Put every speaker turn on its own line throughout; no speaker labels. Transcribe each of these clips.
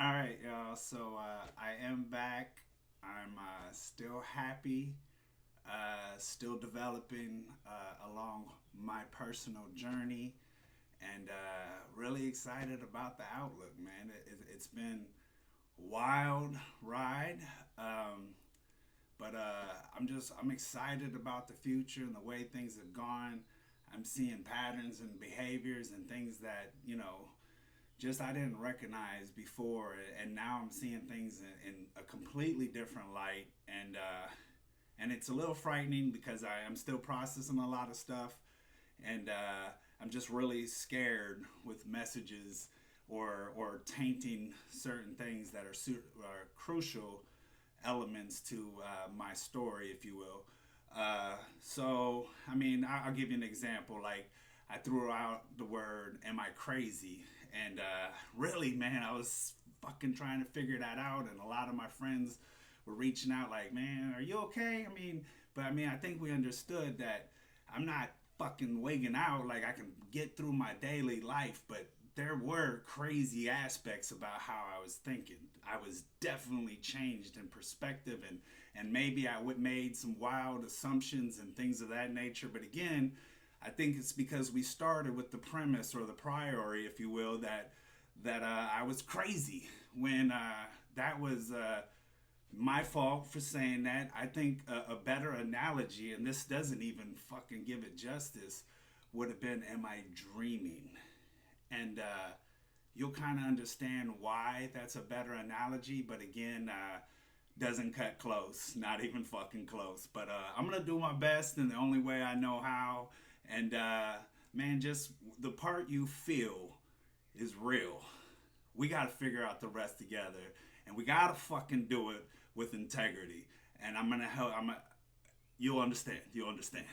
All right, y'all. So I am back. I'm still happy, still developing along my personal journey, and really excited about the outlook, man. It's been a wild ride, um, but I'm excited about the future and the way things have gone. I'm seeing patterns and behaviors and things that just I didn't recognize before, and now I'm seeing things in a completely different light, and it's a little frightening because I am still processing a lot of stuff, and I'm just really scared with messages or tainting certain things that are crucial elements to my story, if you will. So, I mean, I'll give you an example. Like, I threw out the word, "Am I crazy?" And really, man, I was fucking trying to figure that out. And a lot of my friends were reaching out, like, "Man, are you okay?" I mean, I think we understood that I'm not fucking wigging out. Like, I can get through my daily life, but there were crazy aspects about how I was thinking. I was definitely changed in perspective, and maybe I would made some wild assumptions and things of that nature. But again, I think it's because we started with the premise or the priori, if you will, that I was crazy when that was my fault for saying that. I think a better analogy, and this doesn't even fucking give it justice, would have been, "Am I dreaming?" And you'll kind of understand why that's a better analogy. But again, doesn't cut close, not even fucking close. But I'm gonna do my best in the only way I know how. And man, just the part you feel is real. We gotta figure out the rest together, and we gotta fucking do it with integrity. And I'm gonna help. You'll understand. You'll understand.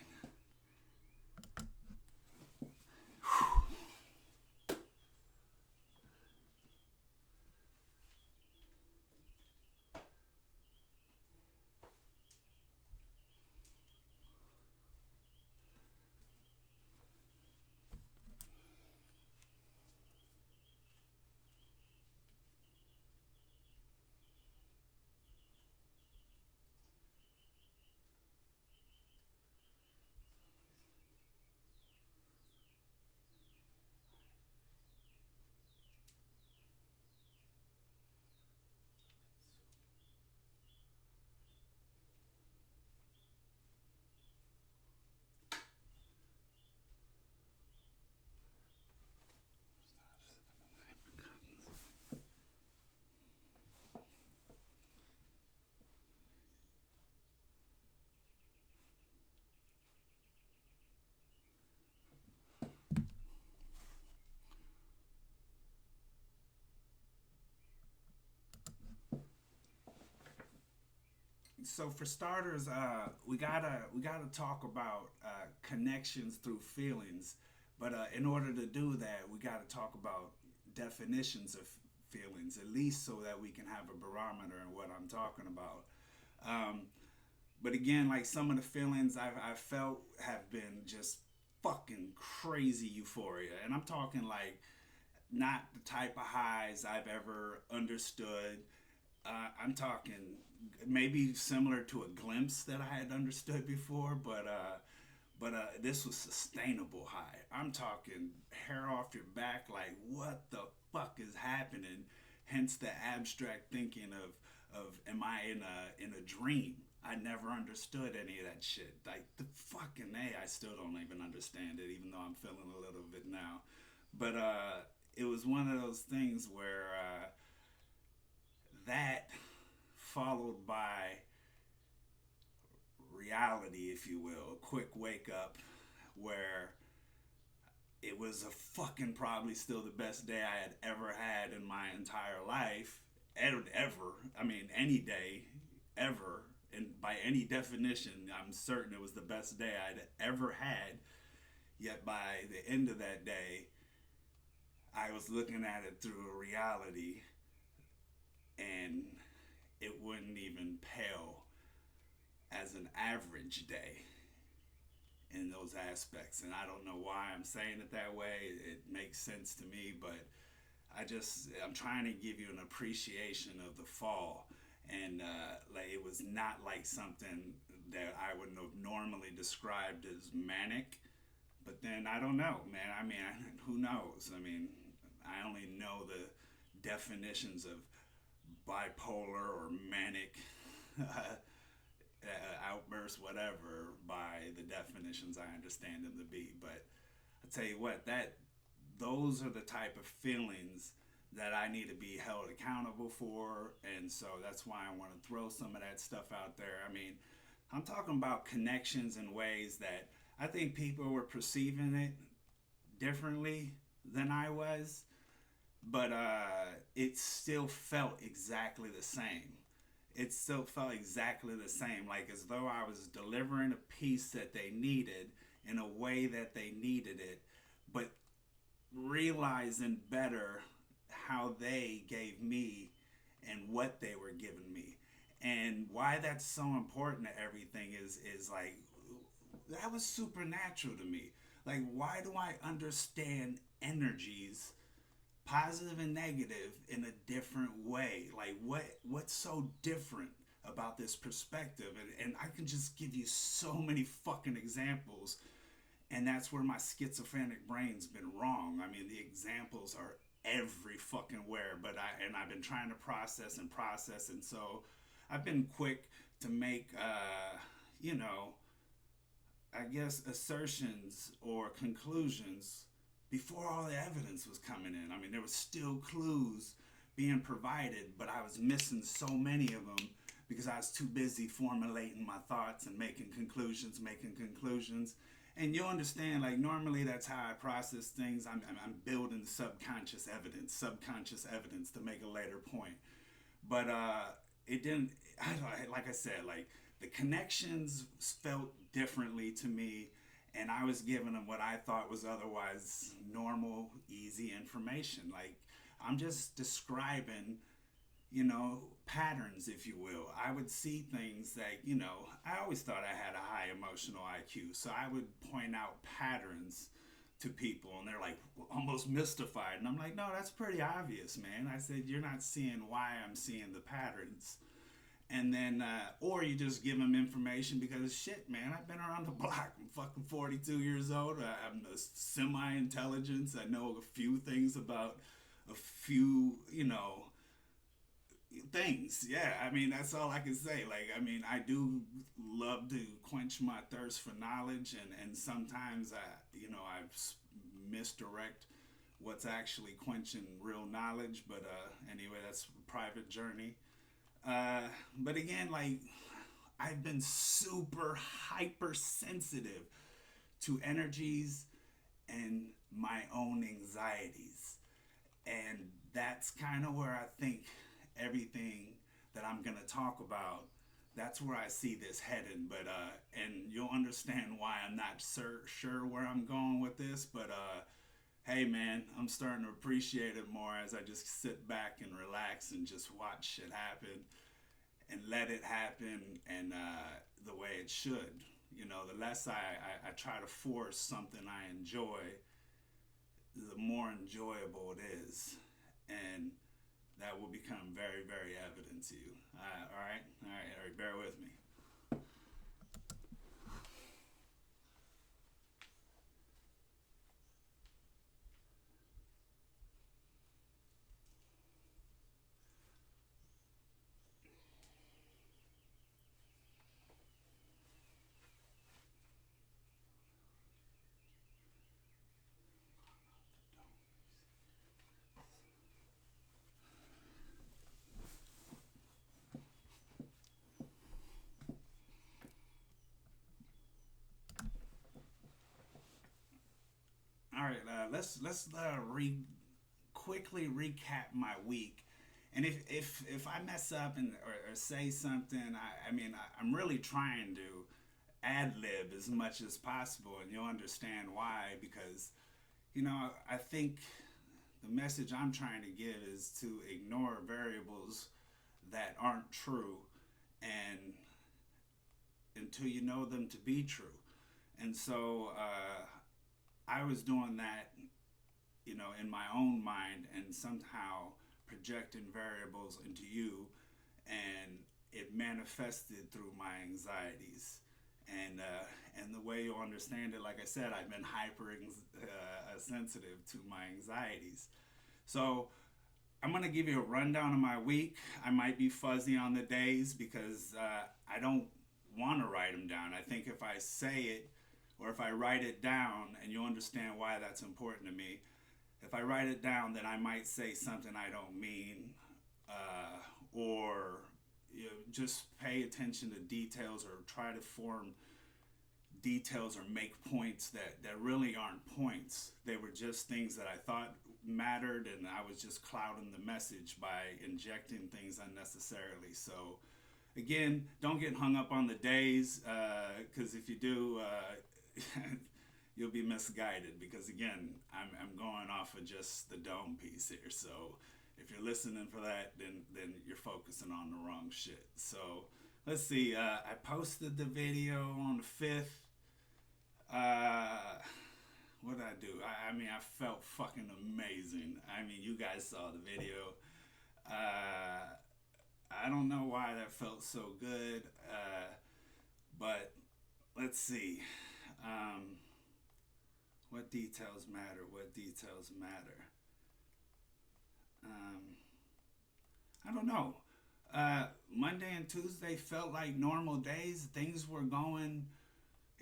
So for starters, we gotta talk about connections through feelings, but in order to do that, we gotta talk about definitions of feelings, at least so that we can have a barometer in what I'm talking about. Um, but again, like some of the feelings I've felt have been just fucking crazy euphoria, and I'm talking like not the type of highs I've ever understood. I'm talking maybe similar to a glimpse that I had understood before, but this was sustainable high. I'm talking hair off your back, like what the fuck is happening? Hence the abstract thinking of am I in a dream? I never understood any of that shit. Like the fucking A, I still don't even understand it, even though I'm feeling a little bit now. But it was one of those things where that followed by reality, if you will, a quick wake up where it was a fucking probably still the best day I had ever had in my entire life. Ever. I mean, any day, ever. And by any definition, I'm certain it was the best day I'd ever had. Yet by the end of that day, I was looking at it through a reality and it wouldn't even pale as an average day in those aspects. And I don't know why I'm saying it that way. It makes sense to me, but I'm trying to give you an appreciation of the fall, and like it was not like something that I would have normally described as manic. But then I don't know, man. I mean, who knows? I mean, I only know the definitions of bipolar or manic outburst, whatever, by the definitions I understand them to be. But I tell you what, that those are the type of feelings that I need to be held accountable for, and so that's why I want to throw some of that stuff out there. I mean, I'm talking about connections in ways that I think people were perceiving it differently than I was, but it still felt exactly the same. It still felt exactly the same, like as though I was delivering a piece that they needed in a way that they needed it, but realizing better how they gave me and what they were giving me. And why that's so important to everything is like that was supernatural to me. Like, why do I understand energies, positive and negative, in a different way? Like, what's so different about this perspective? And I can just give you so many fucking examples, and that's where my schizophrenic brain's been wrong. I mean, the examples are every fucking where, but I've been trying to process, and so I've been quick to make you know, I guess assertions or conclusions before all the evidence was coming in. I mean, there was still clues being provided, but I was missing so many of them because I was too busy formulating my thoughts and making conclusions. And you'll understand, like, normally that's how I process things. I'm building subconscious evidence to make a later point. But it didn't, like I said, like, the connections felt differently to me, and I was giving them what I thought was otherwise normal, easy information. Like, I'm just describing, patterns, if you will. I would see things that, I always thought I had a high emotional IQ. So I would point out patterns to people, and they're like almost mystified. And I'm like, no, that's pretty obvious, man. I said, you're not seeing why I'm seeing the patterns. And then, or you just give them information because shit, man, I've been around the block. I'm fucking 42 years old. I'm a semi-intelligence. I know a few things about a few, things. Yeah, I mean, that's all I can say. Like, I mean, I do love to quench my thirst for knowledge, and sometimes I misdirect what's actually quenching real knowledge. But anyway, that's a private journey. But again, like, I've been super hypersensitive to energies and my own anxieties. And that's kind of where I think everything that I'm going to talk about, that's where I see this heading. But, and you'll understand why I'm not sure where I'm going with this. But, hey, man, I'm starting to appreciate it more as I just sit back and relax and just watch shit happen and let it happen, and the way it should. The less I try to force something I enjoy, the more enjoyable it is. And that will become very, very evident to you. All right, bear with me. All right, let's quickly recap my week. And if I mess up or say something, I'm really trying to ad lib as much as possible, and you'll understand why. Because I think the message I'm trying to give is to ignore variables that aren't true, and until you know them to be true. And so I was doing that, in my own mind and somehow projecting variables into you, and it manifested through my anxieties. And the way you understand it, like I said, I've been hyper sensitive to my anxieties. So I'm gonna give you a rundown of my week. I might be fuzzy on the days because I don't want to write them down. I think if I say it or if I write it down, and you understand why that's important to me, if I write it down, then I might say something I don't mean, or just pay attention to details or try to form details or make points that really aren't points. They were just things that I thought mattered, and I was just clouding the message by injecting things unnecessarily. So, again, don't get hung up on the days, because if you do, you'll be misguided. Because again, I'm going off of just the dome piece here. So if you're listening for that, then you're focusing on the wrong shit. So let's see. I posted the video on the 5th. What did I do? I mean, I felt fucking amazing. I mean, you guys saw the video. I don't know why that felt so good, but let's see. What details matter? What details matter? I don't know. Monday and Tuesday felt like normal days. Things were going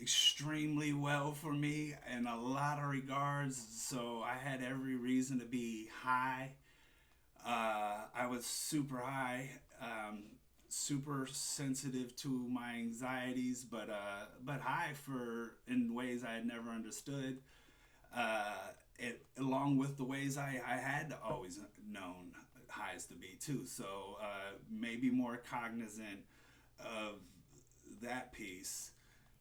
extremely well for me in a lot of regards. So I had every reason to be high. I was super high, super sensitive to my anxieties, but high for in ways I had never understood. Along with the ways I had always known highs to be too. So maybe more cognizant of that piece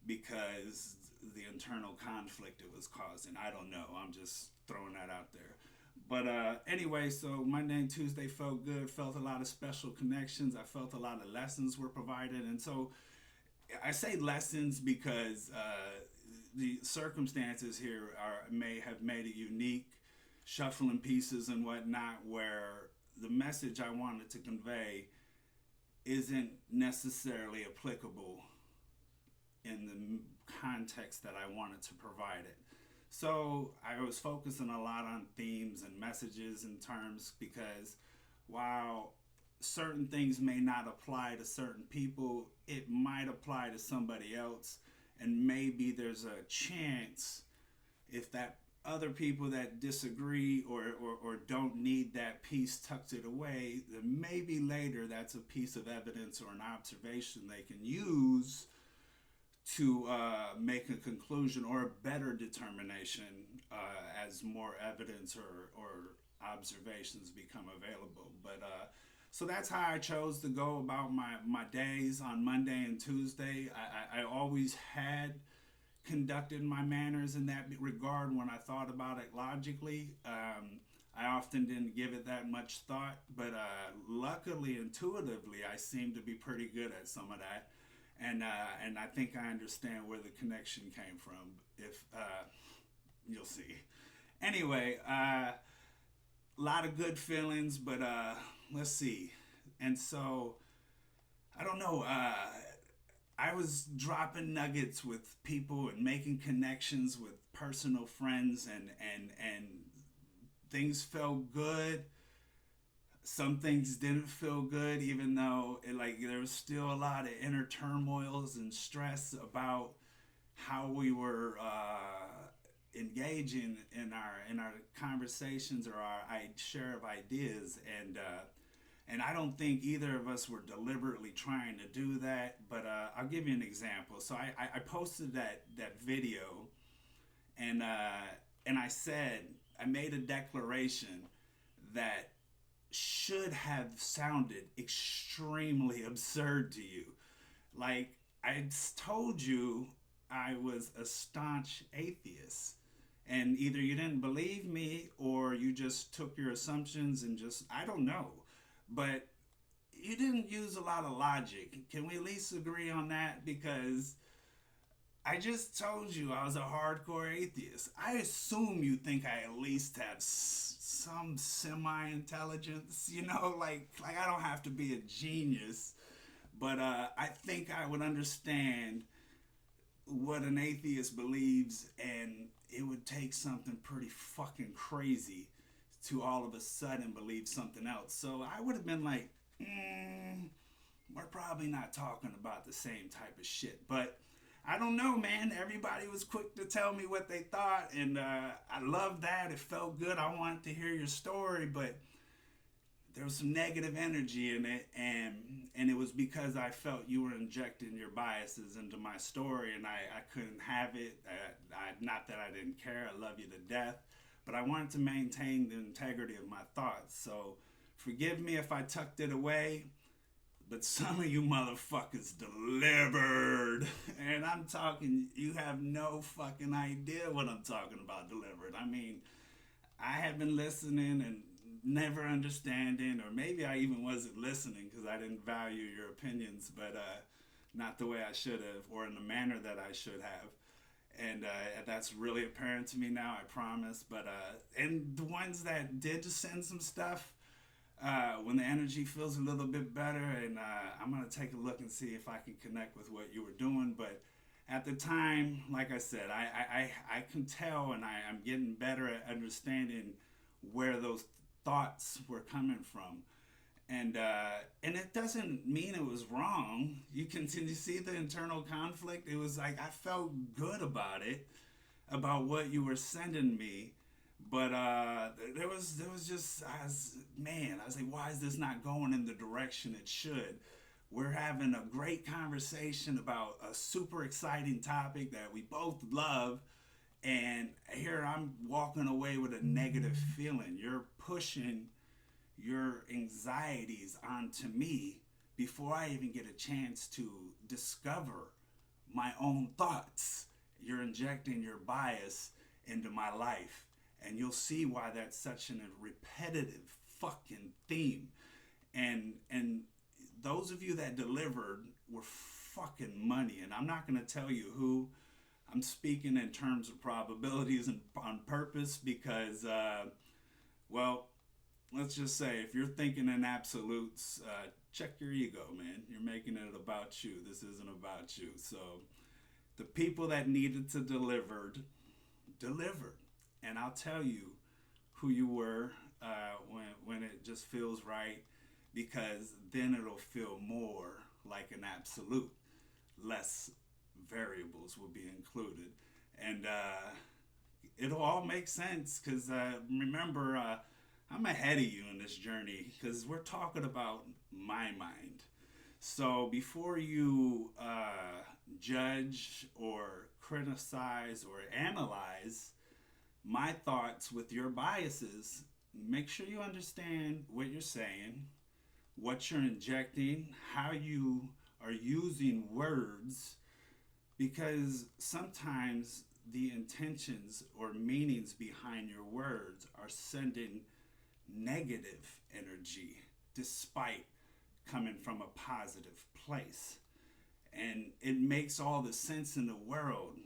because the internal conflict it was causing. I don't know. I'm just throwing that out there. But anyway, so Monday and Tuesday felt good, felt a lot of special connections. I felt a lot of lessons were provided. And so I say lessons because the circumstances here may have made it unique, shuffling pieces and whatnot, where the message I wanted to convey isn't necessarily applicable in the context that I wanted to provide it. So I was focusing a lot on themes and messages and terms because while certain things may not apply to certain people, it might apply to somebody else. And maybe there's a chance if that other people that disagree or don't need that piece tucked it away, then maybe later that's a piece of evidence or an observation they can use to make a conclusion or a better determination as more evidence or observations become available. But so that's how I chose to go about my days on Monday and Tuesday. I always had conducted my manners in that regard when I thought about it logically. I often didn't give it that much thought, but luckily, intuitively, I seem to be pretty good at some of that. And I think I understand where the connection came from. If you'll see. Anyway, a lot of good feelings, but let's see. And so I don't know. I was dropping nuggets with people and making connections with personal friends, and things felt good. Some things didn't feel good, even though there was still a lot of inner turmoils and stress about how we were engaging in our conversations or our share of ideas, and I don't think either of us were deliberately trying to do that. But I'll give you an example. So I posted that video, and I said I made a declaration that should have sounded extremely absurd to you. Like, I told you I was a staunch atheist. And either you didn't believe me or you just took your assumptions and I don't know. But you didn't use a lot of logic. Can we at least agree on that? Because I just told you I was a hardcore atheist. I assume you think I at least have some semi intelligence, like I don't have to be a genius, but I think I would understand what an atheist believes, and it would take something pretty fucking crazy to all of a sudden believe something else. So I would have been like, we're probably not talking about the same type of shit. But I don't know, man. Everybody was quick to tell me what they thought, and I love that. It felt good. I wanted to hear your story, but there was some negative energy in it, and it was because I felt you were injecting your biases into my story, and I couldn't have it. Not that I didn't care. I love you to death, but I wanted to maintain the integrity of my thoughts. So forgive me if I tucked it away, but some of you motherfuckers delivered. And I'm talking, you have no fucking idea what I'm talking about delivered. I mean, I had been listening and never understanding, or maybe I even wasn't listening because I didn't value your opinions, but not the way I should have, or in the manner that I should have. And that's really apparent to me now, I promise. But and the ones that did send some stuff, when the energy feels a little bit better, and I'm gonna take a look and see if I can connect with what you were doing. But at the time, like I said, I can tell, and I'm getting better at understanding where those thoughts were coming from. And it doesn't mean it was wrong. You continue to see the internal conflict. It was like I felt good about it, about what you were sending me, but there was just I was like, why is this not going in the direction it should? We're having a great conversation about a super exciting topic that we both love, and here I'm walking away with a negative feeling. You're pushing your anxieties onto me before I even get a chance to discover my own thoughts. You're injecting your bias into my life, and you'll see why that's such a repetitive fucking theme. And those of you that delivered were fucking money, and I'm not going to tell you who. I'm speaking in terms of probabilities and on purpose because, well, let's just say if you're thinking in absolutes, check your ego, man. You're making it about you. This isn't about you. So the people that needed to delivered, and I'll tell you who you were when it just feels right, because then it'll feel more like an absolute. Less variables will be included, and it'll all make sense because remember, I'm ahead of you in this journey because we're talking about my mind. So before you judge or criticize or analyze my thoughts with your biases, make sure you understand what you're saying, what you're injecting, how you are using words, because sometimes the intentions or meanings behind your words are sending negative energy despite coming from a positive place. And it makes all the sense in the world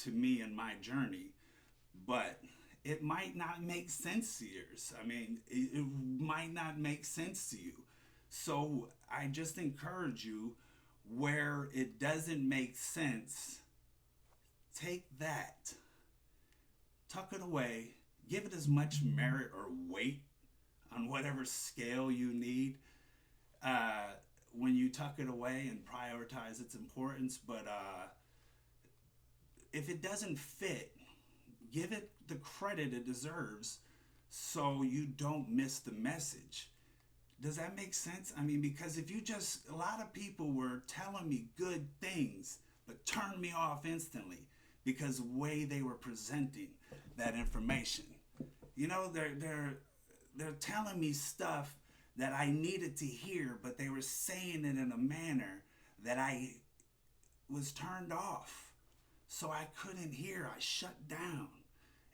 to me in my journey, but it might not make sense to yours. I mean, it might not make sense to you. So I just encourage you, where it doesn't make sense, take that, tuck it away, give it as much merit or weight on whatever scale you need when you tuck it away, and prioritize its importance. But if it doesn't fit, give it the credit it deserves so you don't miss the message. Does that make sense? I mean, because if you just, a lot of people were telling me good things, but turned me off instantly because the way they were presenting that information. You know, they're telling me stuff that I needed to hear, but they were saying it in a manner that I was turned off. So I couldn't hear. I shut down.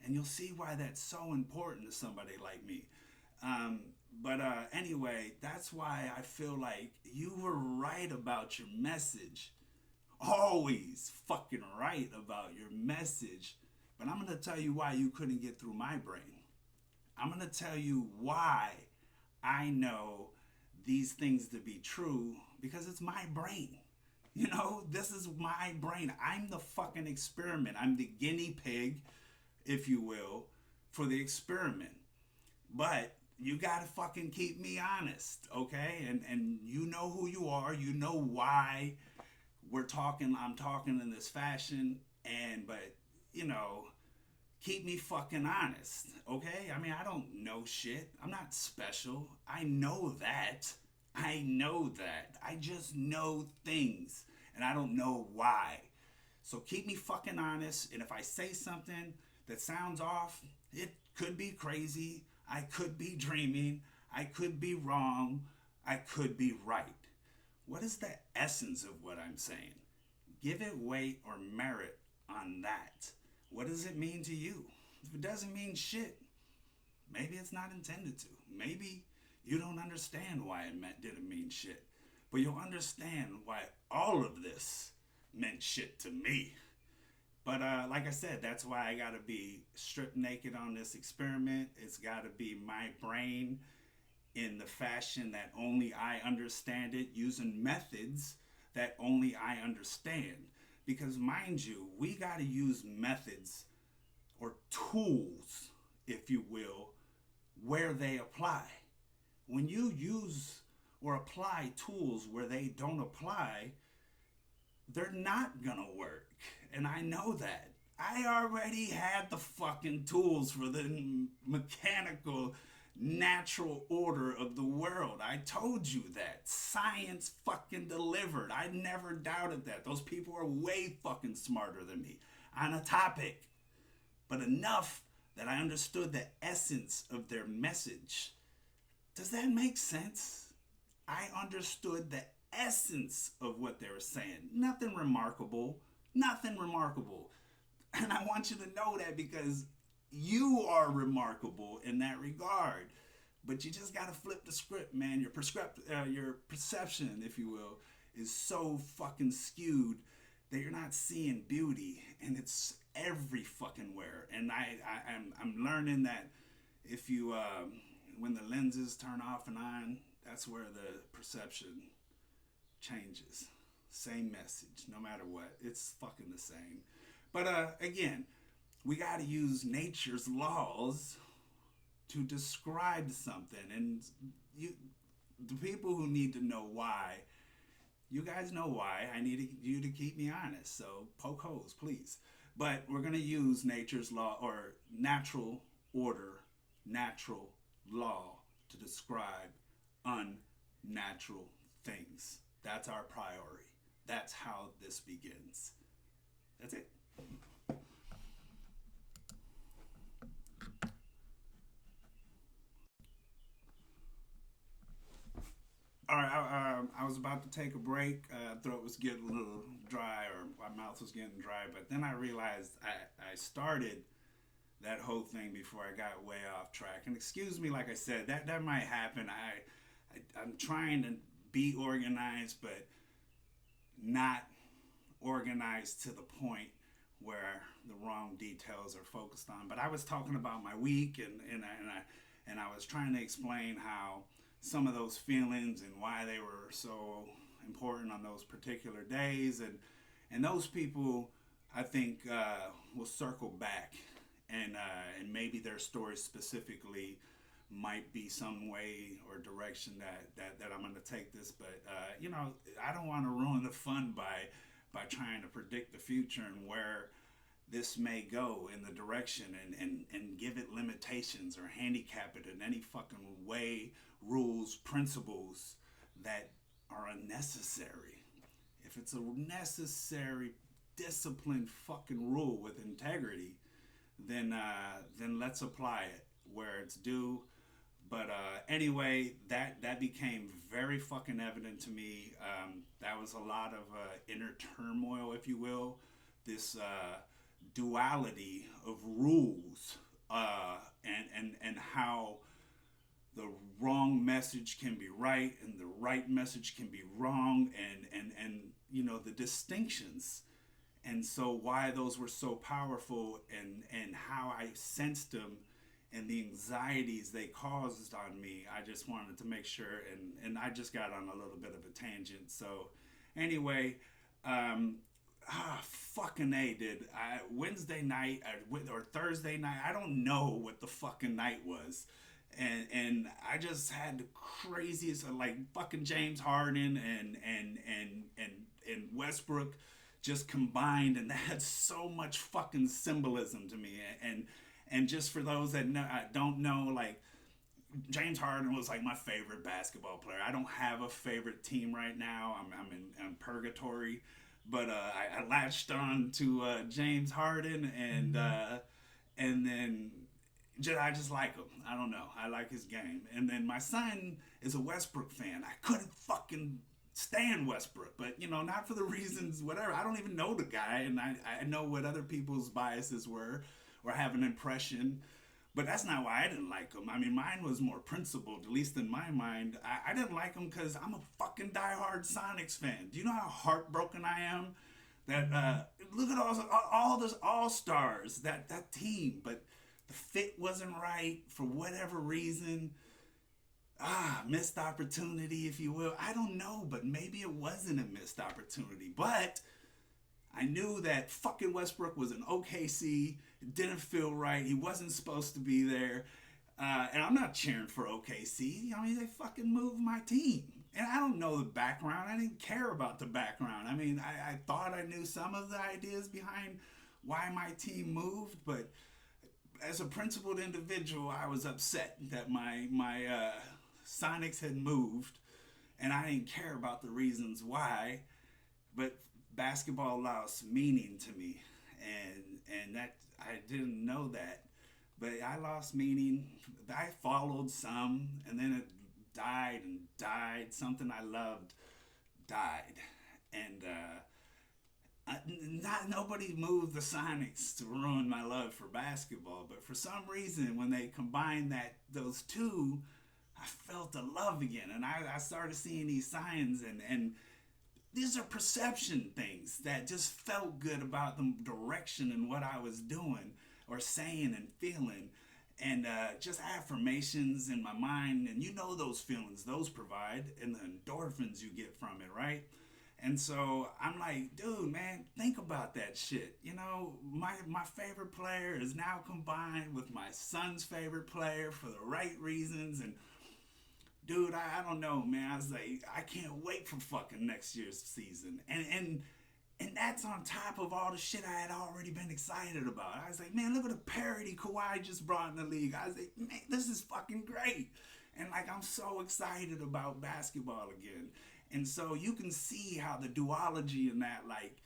And you'll see why that's so important to somebody like me. But anyway, that's why I feel like you were right about your message. always fucking right about your message. But I'm going to tell you why you couldn't get through my brain. I'm going to tell you why I know these things to be true, because it's my brain. You know, this is my brain. I'm the fucking experiment. I'm the guinea pig, if you will, for the experiment. But you gotta fucking keep me honest, okay? And you know who you are. You know why I'm talking in this fashion. And but you know, keep me fucking honest, okay? I mean, I don't know shit. I'm not special. I know that. I know that. I just know things, and I don't know why. So keep me fucking honest. And if I say something that sounds off, it could be crazy. I could be dreaming. I could be wrong. I could be right. What is the essence of what I'm saying? Give it weight or merit on that. What does it mean to you? If it doesn't mean shit, maybe it's not intended to. Maybe you don't understand why didn't mean shit. But you'll understand why all of this meant shit to me. But like I said, that's why I gotta be stripped naked on this experiment. It's gotta be my brain in the fashion that only I understand it, using methods that only I understand. Because mind you, we gotta use methods or tools, if you will, where they apply. When you use or apply tools where they don't apply, they're not gonna work. And I know that. I already had the fucking tools for the mechanical, natural order of the world. I told you that. Science fucking delivered. I never doubted that. Those people are way fucking smarter than me on a topic, but enough that I understood the essence of their message. Does that make sense? I understood the essence of what they were saying. Nothing remarkable. Nothing remarkable. And I want you to know that, because you are remarkable in that regard. But you just got to flip the script, man. Your perception, if you will, is so fucking skewed that you're not seeing beauty, and it's every fucking where. And I'm learning that if you when the lenses turn off and on, that's where the perception changes. Same message, no matter what. It's fucking the same. But again, we got to use nature's laws to describe something, and you, the people who need to know why, you guys know why. I need you to keep me honest. So poke holes, please. But we're gonna use nature's law or natural order, natural law to describe unnatural things. That's our priority. That's how this begins. That's it. All right, I was about to take a break. Throat was getting a little dry, or my mouth was getting dry, but then I realized I started that whole thing before I got way off track. And excuse me, like I said, that might happen. I'm trying to be organized, but not organized to the point where the wrong details are focused on. But I was talking about my week, and I was trying to explain how some of those feelings and why they were so important on those particular days, and those people, I think, will circle back, and maybe their story specifically might be some way or direction that I'm going to take this. But you know, I don't want to ruin the fun by trying to predict the future and where this may go in the direction, and give it limitations or handicap it in any fucking way, rules, principles that are unnecessary. If it's a necessary, disciplined fucking rule with integrity, then let's apply it where it's due. But anyway, that became very fucking evident to me. That was a lot of inner turmoil, if you will. This duality of rules, and how the wrong message can be right and the right message can be wrong, and the distinctions. And so why those were so powerful, and how I sensed them and the anxieties they caused on me. I just wanted to make sure, and I just got on a little bit of a tangent. So anyway, um, fucking A, dude. Wednesday night or Thursday night, I don't know what the fucking night was. And I just had the craziest, like fucking James Harden and Westbrook just combined, and that had so much fucking symbolism to me. And just for those that don't know, like, James Harden was like my favorite basketball player. I don't have a favorite team right now. I'm in purgatory, but I latched on to James Harden, and then I just like him. I don't know. I like his game. And then my son is a Westbrook fan. I couldn't fucking stand Westbrook, but not for the reasons, whatever. I don't even know the guy, and I know what other people's biases were or have an impression. But that's not why I didn't like him. I mean, mine was more principled, at least in my mind. I didn't like him because I'm a fucking diehard Sonics fan. Do you know how heartbroken I am? That look at all those all stars, that team, but the fit wasn't right for whatever reason. Missed opportunity, if you will. I don't know, but maybe it wasn't a missed opportunity. But I knew that fucking Westbrook was in OKC. It didn't feel right. He wasn't supposed to be there. And I'm not cheering for OKC. I mean, they fucking moved my team. And I don't know the background. I didn't care about the background. I mean, I thought I knew some of the ideas behind why my team moved, but as a principled individual, I was upset that my Sonics had moved, and I didn't care about the reasons why. But basketball lost meaning to me, and that I didn't know that. But I lost meaning. I followed some, and then it died and died. Something I loved died, and not nobody moved the Sonics to ruin my love for basketball. But for some reason, when they combined those two, I felt the love again, and I started seeing these signs, and these are perception things that just felt good about the direction and what I was doing or saying and feeling, and just affirmations in my mind. And those feelings those provide, and the endorphins you get from it, right? And so I'm like, dude, man, think about that shit. My favorite player is now combined with my son's favorite player for the right reasons. And dude, I don't know, man. I was like, I can't wait for fucking next year's season. And that's on top of all the shit I had already been excited about. I was like, man, look at the parody Kawhi just brought in the league. I was like, man, this is fucking great. And like, I'm so excited about basketball again. And so you can see how the duology in that, like,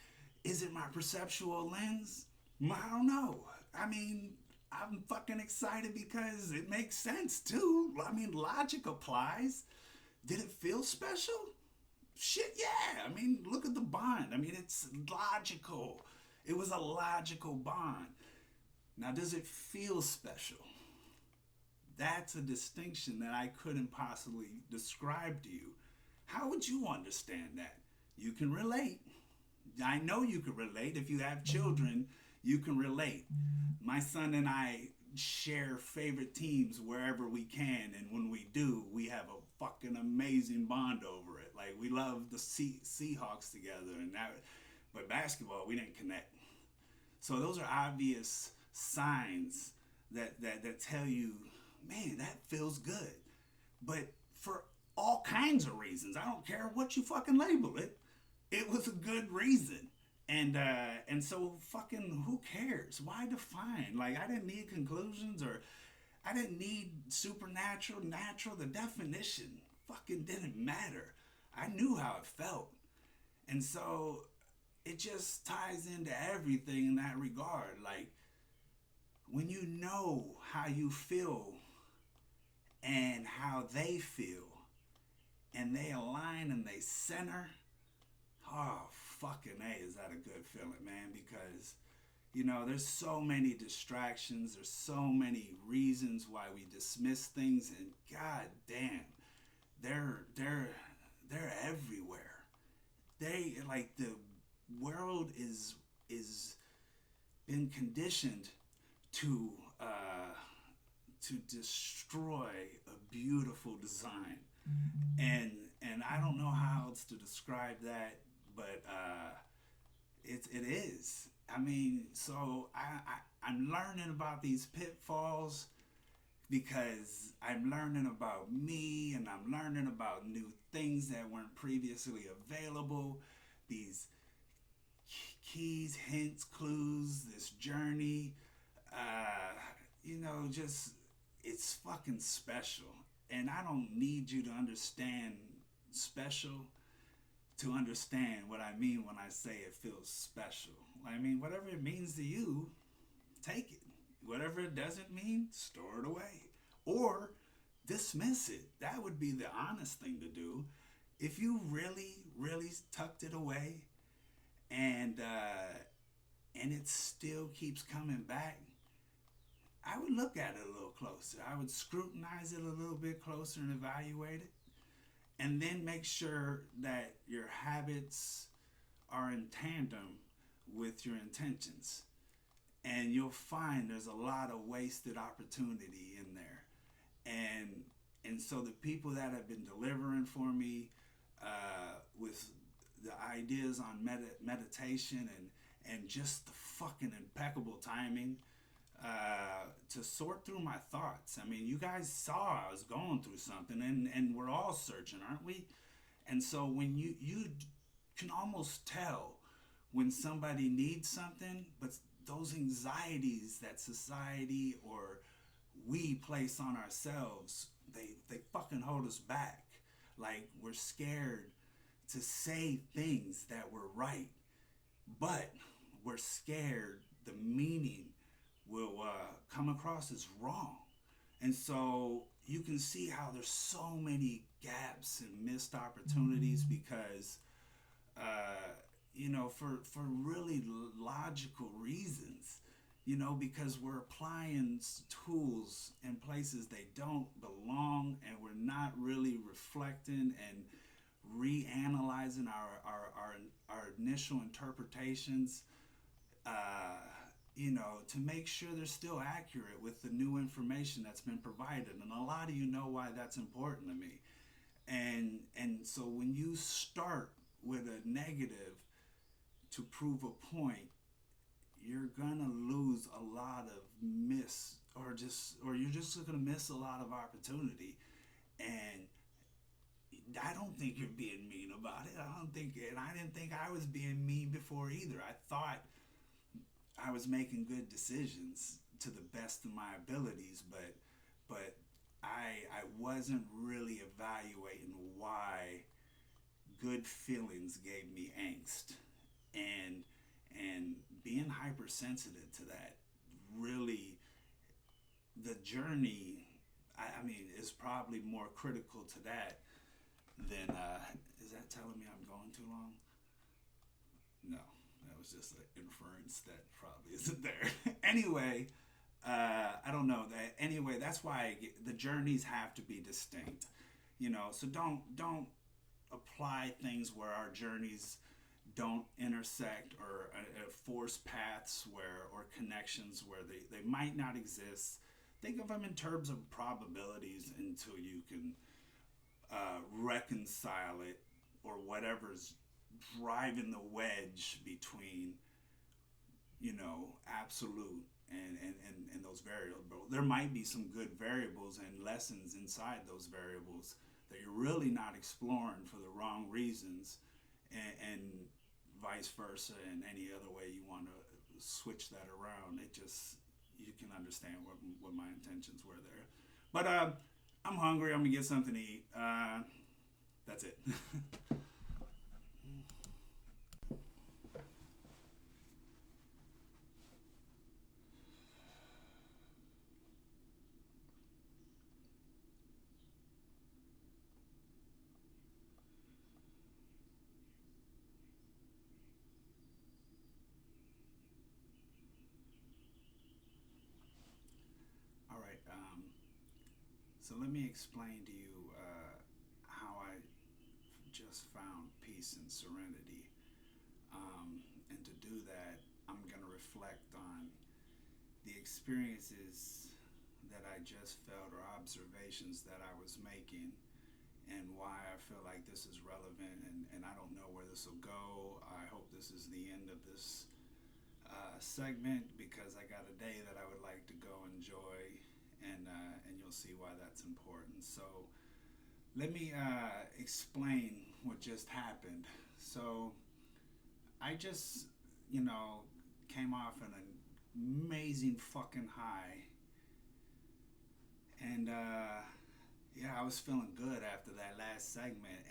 is it my perceptual lens? I don't know. I mean, I'm fucking excited because it makes sense too. I mean, logic applies. Did it feel special? Shit, yeah. I mean, look at the bond. I mean, it's logical. It was a logical bond. Now, does it feel special? That's a distinction that I couldn't possibly describe to you. How would you understand that? You can relate. I know you can relate. If you have children, you can relate. My son and I share favorite teams wherever we can, and when we do, we have a fucking amazing bond over it. Like, we love the Seahawks together, but basketball, we didn't connect. So those are obvious signs that tell you, man, that feels good. But for all kinds of reasons, I don't care what you fucking label it, it was a good reason. And so fucking who cares? Why define? Like, I didn't need conclusions, or I didn't need supernatural, natural. The definition fucking didn't matter. I knew how it felt. And so it just ties into everything in that regard. Like, when you know how you feel and how they feel, and they align and they center, oh, fucking A, is that a good feeling, man? Because You know, there's so many distractions, there's so many reasons why we dismiss things, and god damn, they're they're everywhere. They like the world is been conditioned to to destroy a beautiful design, and I don't know how else to describe that, but it is. I mean, so I'm learning about these pitfalls because I'm learning about me and I'm learning about new things that weren't previously available. These keys, hints, clues, this journey, uh, just it's fucking special. And I don't need you to understand special to understand what I mean when I say it feels special. I mean, whatever it means to you, take it. Whatever it doesn't mean, store it away. Or dismiss it. That would be the honest thing to do. If you really, really tucked it away and it still keeps coming back, I would look at it a little closer. I would scrutinize it a little bit closer and evaluate it. And then make sure that your habits are in tandem with your intentions. And you'll find there's a lot of wasted opportunity in there. And so the people that have been delivering for me with the ideas on meditation and just the fucking impeccable timing to sort through my thoughts. I mean, you guys saw I was going through something, and we're all searching, aren't we? And so when you can almost tell when somebody needs something, but those anxieties that society or we place on ourselves, they fucking hold us back. Like we're scared to say things that were right, but we're scared the meaning will come across as wrong. And so you can see how there's so many gaps and missed opportunities because, for really logical reasons, because we're applying tools in places they don't belong, and we're not really reflecting and reanalyzing our initial interpretations, to make sure they're still accurate with the new information that's been provided. And a lot of you know why that's important to me. And so when you start with a negative to prove a point, you're gonna lose a lot of or you're just gonna miss a lot of opportunity. And I don't think you're being mean about it. I didn't think I was being mean before either. I thought I was making good decisions to the best of my abilities, but I wasn't really evaluating why good feelings gave me angst, and being hypersensitive to that really the journey. I mean, is probably more critical to that than is that telling me I'm going too long? No, that was just an inference that probably isn't there. Anyway, I don't know that. Anyway, that's why the journeys have to be distinct. So don't apply things where our journeys don't intersect, or force paths or connections where they might not exist. Think of them in terms of probabilities until you can reconcile it, or whatever's driving the wedge between absolute and those variables. There might be some good variables and lessons inside those variables that you're really not exploring for the wrong reasons, and vice versa, and any other way you want to switch that around. It just, you can understand what my intentions were there. But I'm hungry. I'm gonna get something to eat. That's it. So let me explain to you how I just found peace and serenity. And to do that, I'm going to reflect on the experiences that I just felt or observations that I was making and why I feel like this is relevant, and I don't know where this will go. I hope this is the end of this segment because I got a day that I would like to go enjoy, and you'll see why that's important. So let me explain what just happened. So I just, you know, came off an amazing fucking high, and yeah, I was feeling good after that last segment,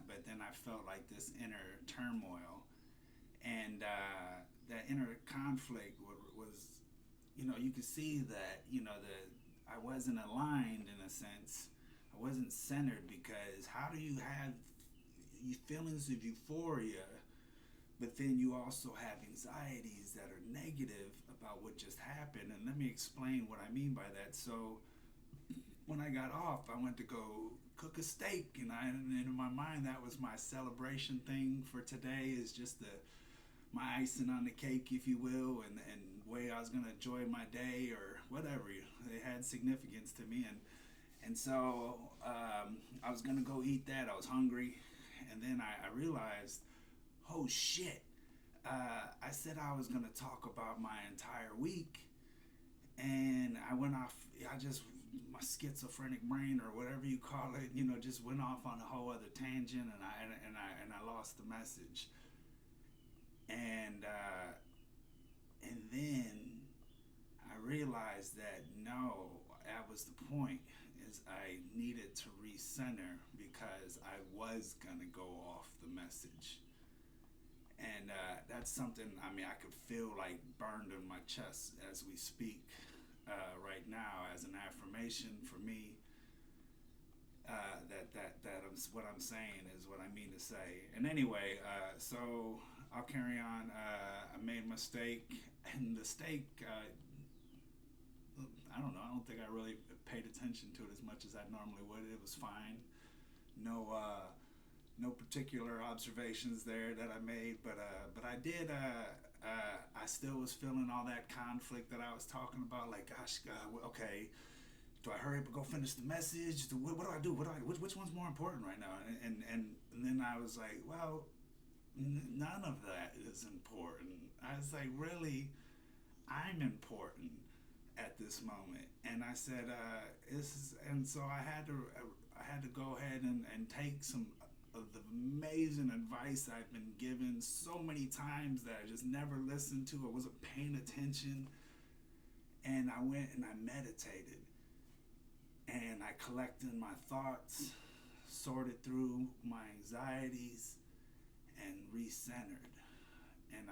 but then I felt like this inner turmoil, and that inner conflict was, you know, you could see that, you know, I wasn't aligned in a sense. I wasn't centered because how do you have feelings of euphoria, but then you also have anxieties that are negative about what just happened? And let me explain what I mean by that. So when I got off, I went to go cook a steak, and in my mind that was my celebration thing for today, is just my icing on the cake, if you will, and way I was gonna enjoy my day or whatever. It had significance to me, and so I was gonna go eat that. I was hungry, and then I realized, oh shit, I said I was gonna talk about my entire week, and I went off. I just, my schizophrenic brain or whatever you call it, you know, just went off on a whole other tangent, and I lost the message, and then I realized that no, that was the point. Is I needed to recenter because I was gonna go off the message, and that's something. I mean, I could feel like burned in my chest as we speak right now as an affirmation for me. That what I'm saying is what I mean to say. And anyway, so I'll carry on. I made a mistake, and the steak. I don't know. I don't think I really paid attention to it as much as I normally would. It was fine. No, no particular observations there that I made, but I did. I still was feeling all that conflict that I was talking about. Like, gosh, okay, do I hurry up and go finish the message? What do I do? Which one's more important right now? And then I was like, well, none of that is important. I was like, really, I'm important at this moment. And I said, and so I had to go ahead and take some of the amazing advice I've been given so many times that I just never listened to. I wasn't paying attention. And I went and I meditated, and I collected my thoughts, sorted through my anxieties, and recentered. And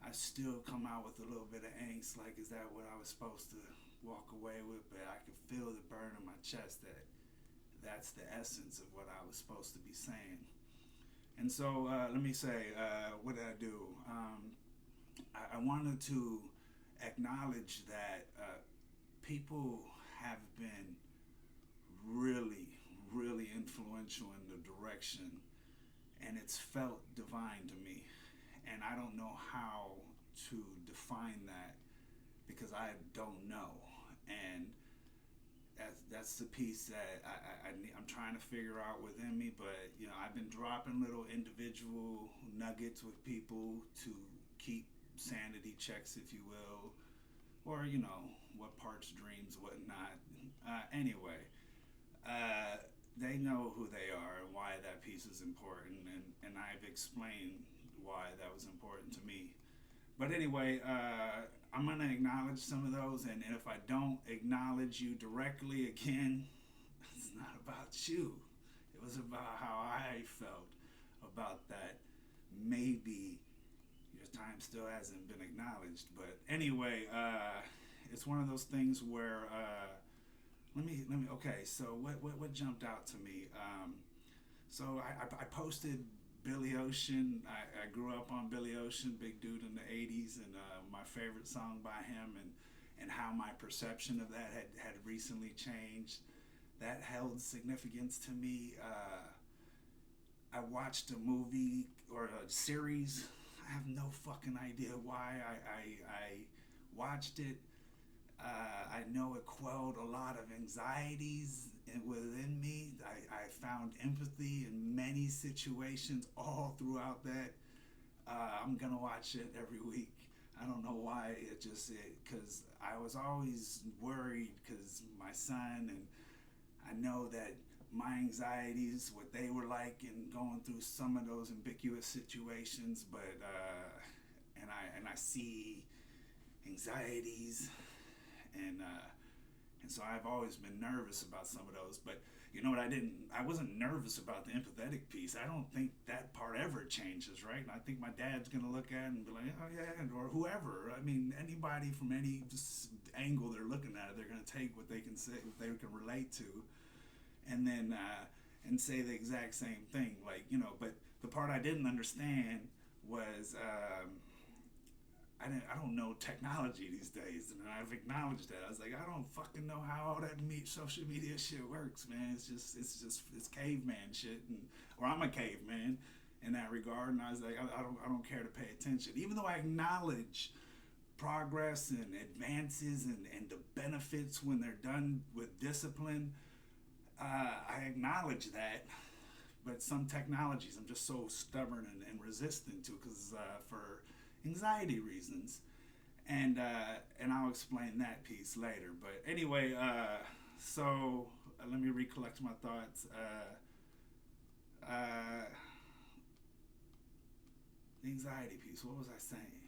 I still come out with a little bit of angst, like, is that what I was supposed to walk away with? But I could feel the burn in my chest that that's the essence of what I was supposed to be saying. And so let me say, what did I do? I wanted to acknowledge that people have been really, really influential in the direction, and it's felt divine to me. And I don't know how to define that because I don't know. And that's the piece that I'm trying to figure out within me. But, you know, I've been dropping little individual nuggets with people to keep sanity checks, if you will, or, you know, what parts dreams, what not. Anyway, they know who they are and why that piece is important, and I've explained why that was important to me. But anyway, I'm going to acknowledge some of those, and if I don't acknowledge you directly again, it's not about you. It was about how I felt about that. Maybe your time still hasn't been acknowledged, but anyway, it's one of those things where let me. Okay, so what jumped out to me? So I posted Billy Ocean. I grew up on Billy Ocean, big dude in the '80s, and my favorite song by him, and how my perception of that had recently changed. That held significance to me. I watched a movie or a series. I have no fucking idea why I watched it. I know it quelled a lot of anxieties within me. I found empathy in many situations all throughout that. I'm gonna watch it every week. I don't know why. Because I was always worried because my son, and I know that my anxieties, what they were like, and going through some of those ambiguous situations. But and I see anxieties, and so I've always been nervous about some of those. But you know what? I wasn't nervous about the empathetic piece. I don't think that part ever changes, right? And I think my dad's gonna look at it and be like, oh yeah, or whoever. I mean, anybody from any just angle they're looking at it, they're gonna take what they can say, what they can relate to, and then and say the exact same thing. Like, you know, but the part I didn't understand was I don't know technology these days, and I've acknowledged that. I was like, I don't fucking know how all that social media shit works, man. It's caveman shit, and or I'm a caveman in that regard. And I was like, I don't care to pay attention, even though I acknowledge progress and advances and the benefits when they're done with discipline. I acknowledge that, but some technologies I'm just so stubborn and resistant to because for anxiety reasons, and I'll explain that piece later. But anyway, so let me recollect my thoughts. The anxiety piece. What was I saying?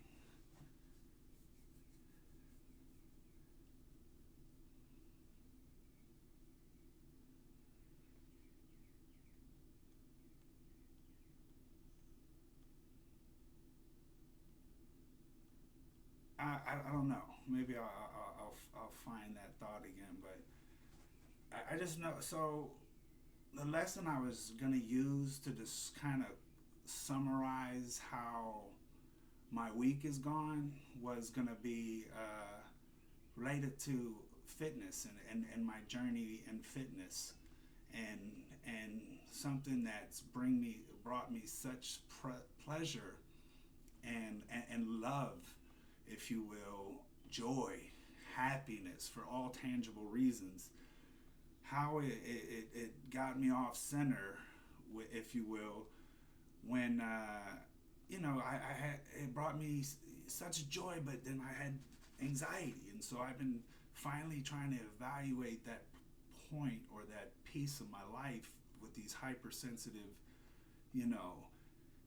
I don't know. Maybe I'll find that thought again. But I just know. So the lesson I was gonna use to just kind of summarize how my week is gone was gonna be related to fitness and my journey in fitness, and and something that's brought me such pleasure and love, if you will, joy, happiness for all tangible reasons. How it got me off center, if you will, when you know I had it brought me such joy, but then I had anxiety, and so I've been finally trying to evaluate that point or that piece of my life with these hypersensitive, you know,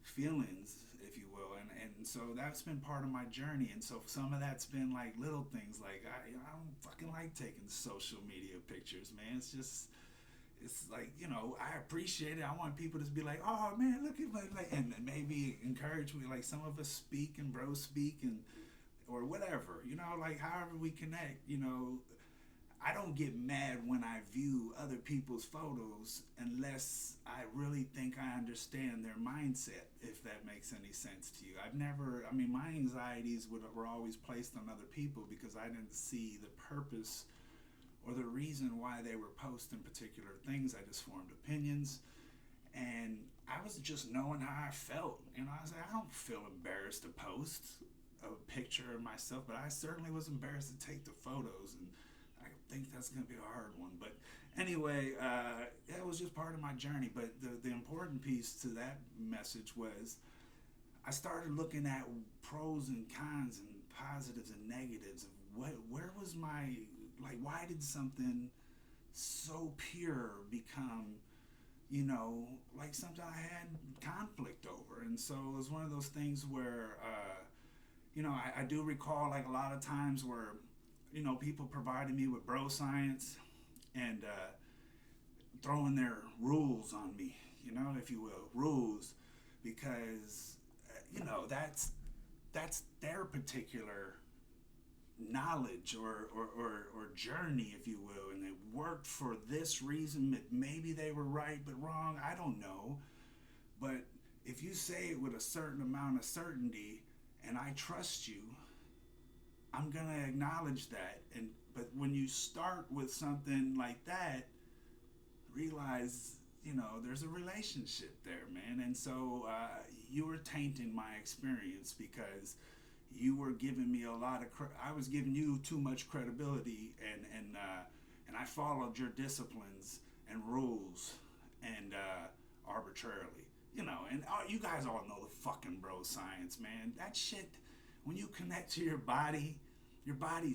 feelings, if you will, and so that's been part of my journey. And so some of that's been like little things, like I don't fucking like taking social media pictures, man. It's like, you know, I appreciate it. I want people to be like, oh man, look at my, like, and maybe encourage me, like some of us speak and bro speak and or whatever, you know, like however we connect, you know. I don't get mad when I view other people's photos unless I really think I understand their mindset, if that makes any sense to you. I've never, I mean, my anxieties were always placed on other people because I didn't see the purpose or the reason why they were posting particular things. I just formed opinions, and I was just knowing how I felt. You know, I was like, I don't feel embarrassed to post a picture of myself, but I certainly was embarrassed to take the photos, and I think that's going to be a hard one. But anyway, that was just part of my journey. But the important piece to that message was I started looking at pros and cons and positives and negatives of where was my, like, why did something so pure become, you know, like something I had conflict over. And so it was one of those things where, you know, I do recall like a lot of times where, you know, people provided me with bro science and throwing their rules on me, you know, if you will, rules, because, you know, that's their particular knowledge or journey, if you will, and it worked for this reason. Maybe they were right but wrong, I don't know. But if you say it with a certain amount of certainty and I trust you, I'm gonna acknowledge that. And but when you start with something like that, realize there's a relationship there, man. And so you were tainting my experience because you were giving me a lot of I was giving you too much credibility, and I followed your disciplines and rules and arbitrarily, and you guys all know the fucking bro science, man. That shit, when you connect to your body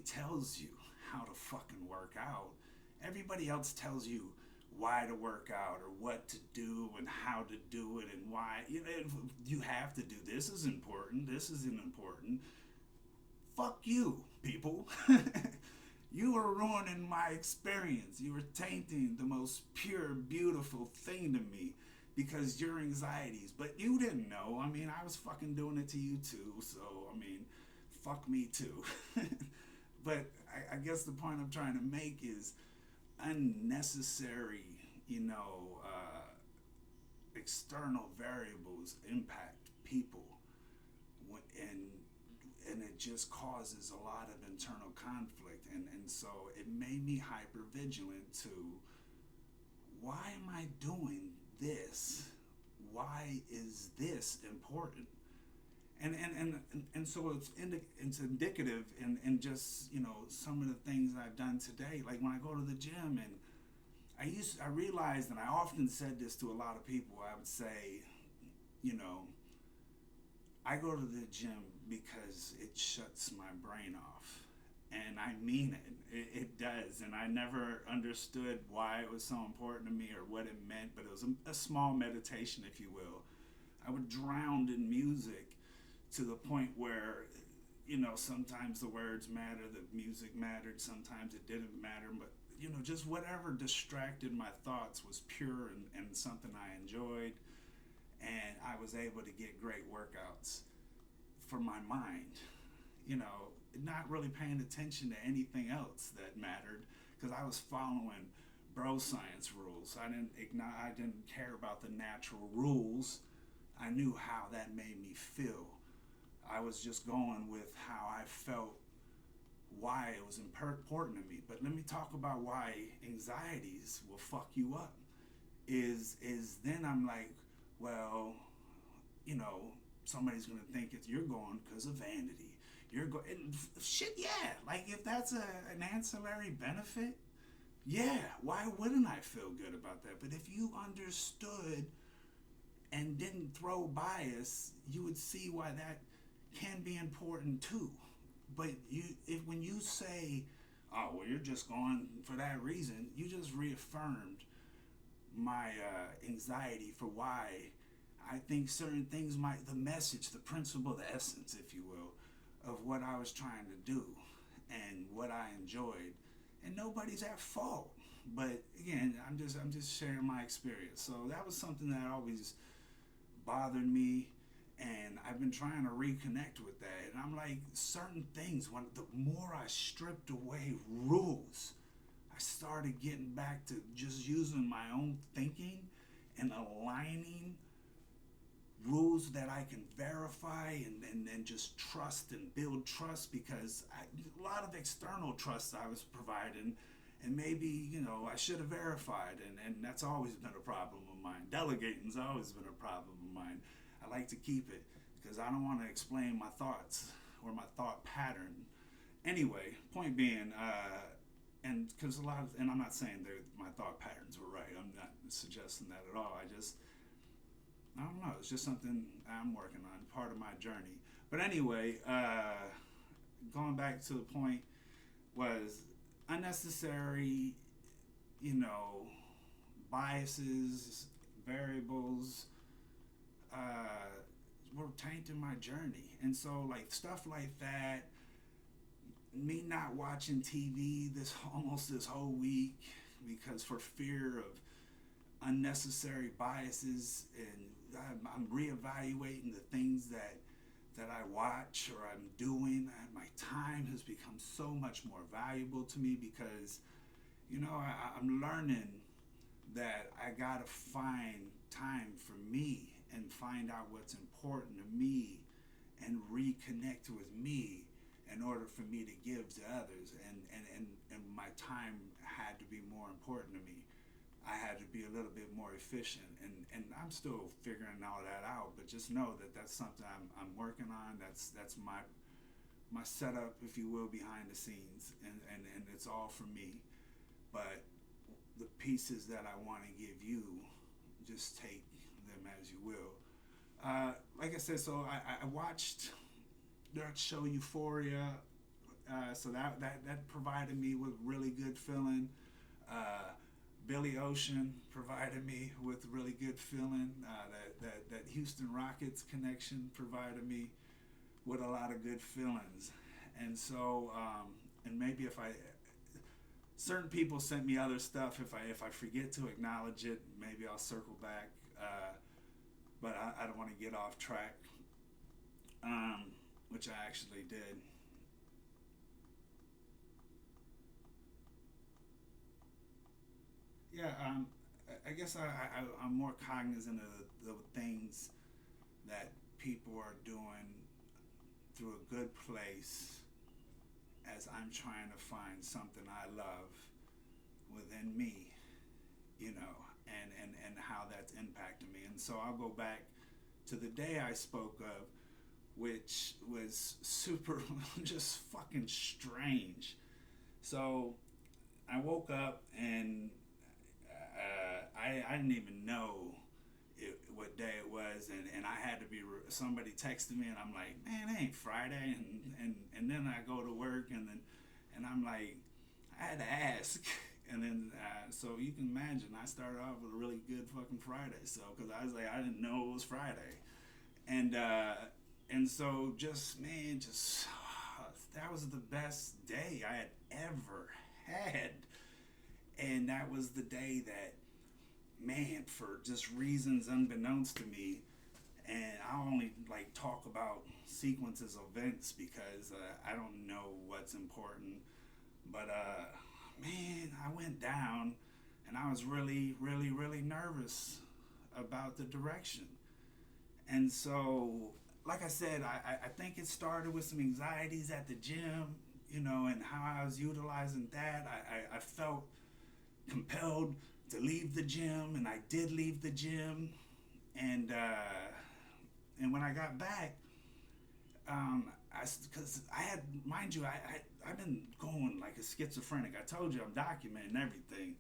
tells you how to fucking work out. Everybody else tells you why to work out or what to do and how to do it and why. You have to do this is important, this isn't important. Fuck you, people. You were ruining my experience. You were tainting the most pure, beautiful thing to me because your anxieties. But you didn't know. I mean, I was fucking doing it to you too. So, I mean, fuck me too. But I guess the point I'm trying to make is unnecessary, external variables impact people, and it just causes a lot of internal conflict, and so it made me hyper vigilant to why am I doing this? Why is this important? And so it's indicative in just some of the things I've done today. Like when I go to the gym, and I realized, and I often said this to a lot of people. I would say, you know, I go to the gym because it shuts my brain off. And I mean it does. And I never understood why it was so important to me or what it meant, but it was a small meditation, if you will. I would drown in music to the point where, sometimes the words matter, the music mattered, sometimes it didn't matter, but, just whatever distracted my thoughts was pure and something I enjoyed. And I was able to get great workouts for my mind, not really paying attention to anything else that mattered because I was following bro science rules. I didn't care about the natural rules. I knew how that made me feel. I was just going with how I felt, why it was important to me. But let me talk about why anxieties will fuck you up. Is then I'm like, well, somebody's gonna think you're going because of vanity. Shit, yeah. Like if that's an ancillary benefit, yeah. Why wouldn't I feel good about that? But if you understood and didn't throw bias, you would see why that can be important too. But if when you say, "Oh, well, you're just going for that reason," you just reaffirmed my anxiety for why I think certain things the message, the principle, the essence, if you will, of what I was trying to do and what I enjoyed. And nobody's at fault. But again, I'm just sharing my experience. So that was something that always bothered me, and I've been trying to reconnect with that. And I'm like, certain things, when the more I stripped away rules, I started getting back to just using my own thinking and aligning rules that I can verify and just trust and build trust, because a lot of external trust I was providing, and maybe I should have verified, and that's always been a problem of mine. Delegating's always been a problem of mine. I like to keep it because I don't want to explain my thoughts or my thought pattern. Anyway, point being, and because and I'm not saying that my thought patterns were right. I'm not suggesting that at all. I don't know. It's just something I'm working on, part of my journey. But anyway, going back to the point was unnecessary, biases, variables, were tainting my journey. And so, like, stuff like that, me not watching TV almost this whole week because for fear of unnecessary biases, and I'm reevaluating the things that I watch or I'm doing. And my time has become so much more valuable to me because, I'm learning that I gotta find time for me and find out what's important to me and reconnect with me in order for me to give to others. And my time had to be more important to me. I had to be a little bit more efficient, and I'm still figuring all that out. But just know that that's something I'm working on. That's my setup, if you will, behind the scenes, and it's all for me. But the pieces that I want to give you, just take them as you will. Like I said, so I watched that show Euphoria, so that provided me with really good feeling. Uh, Billy Ocean provided me with really good feeling. That Houston Rockets connection provided me with a lot of good feelings. And so, and maybe if I certain people sent me other stuff. If I forget to acknowledge it, maybe I'll circle back. But I don't want to get off track, which I actually did. Yeah, I guess I'm more cognizant of the things that people are doing through a good place as I'm trying to find something I love within me, and how that's impacted me. And so I'll go back to the day I spoke of, which was super, just fucking strange. So I woke up and I didn't even know what day it was, and I had to be somebody texted me, and I'm like, man, it ain't Friday, and then I go to work, and I'm like, I had to ask, and then so you can imagine I started off with a really good fucking Friday, so because I was like, I didn't know it was Friday, and so just man, just that was the best day I had ever had, and that was the day that, man, for just reasons unbeknownst to me, and I only like talk about sequences of events because I don't know what's important. But man, I went down, and I was really, really, really nervous about the direction. And so, like I said, I think it started with some anxieties at the gym, and how I was utilizing that. I felt compelled to leave the gym, and I did leave the gym, and when I got back, because I had, mind you, I've been going like a schizophrenic. I told you I'm documenting everything,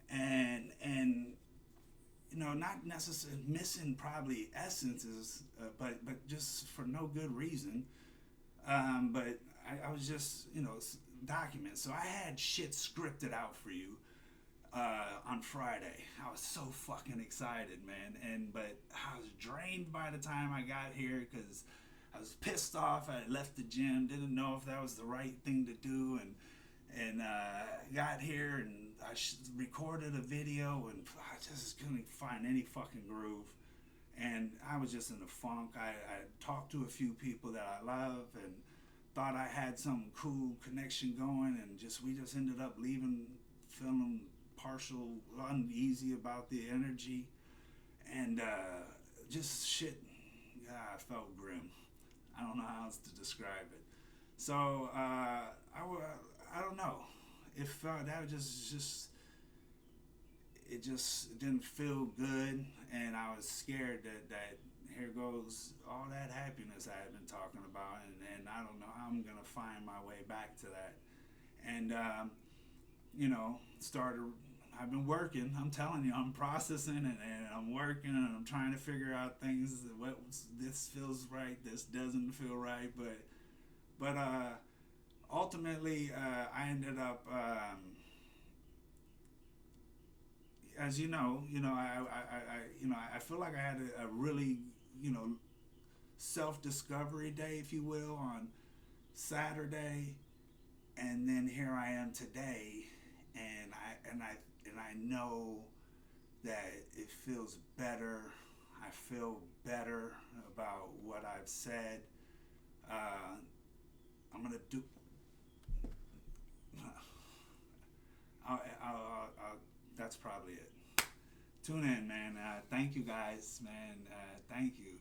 and not necessarily missing probably essences, but just for no good reason. But I was just document. So I had shit scripted out for you on Friday. I was so fucking excited, man. But I was drained by the time I got here because I was pissed off. I had left the gym, didn't know if that was the right thing to do, and got here and I recorded a video, and I just couldn't find any fucking groove. And I was just in a funk. I talked to a few people that I love and thought I had some cool connection going, and we just ended up leaving feeling partial uneasy about the energy, and just shit. Yeah, I felt grim. I don't know how else to describe it. So I don't know. It felt that just it just didn't feel good, and I was scared that here goes all that happiness I had been talking about, and I don't know how I'm gonna find my way back to that. And started. I've been working. I'm telling you, I'm processing, and I'm working, and I'm trying to figure out things. What this feels right, this doesn't feel right, but ultimately, I ended up. As I feel like I had a really, self-discovery day, if you will, on Saturday, and then here I am today, and I know that it feels better. I feel better about what I've said. I'm gonna do. That's probably it. Tune in, man. Thank you guys, man. Thank you.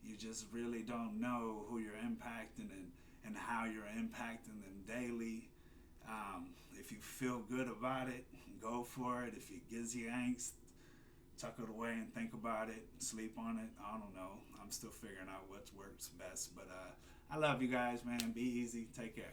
You just really don't know who you're impacting, and how you're impacting them daily. If you feel good about it, go for it. If it gives you angst, tuck it away and think about it. Sleep on it. I don't know. I'm still figuring out what works best. But I love you guys, man. Be easy. Take care.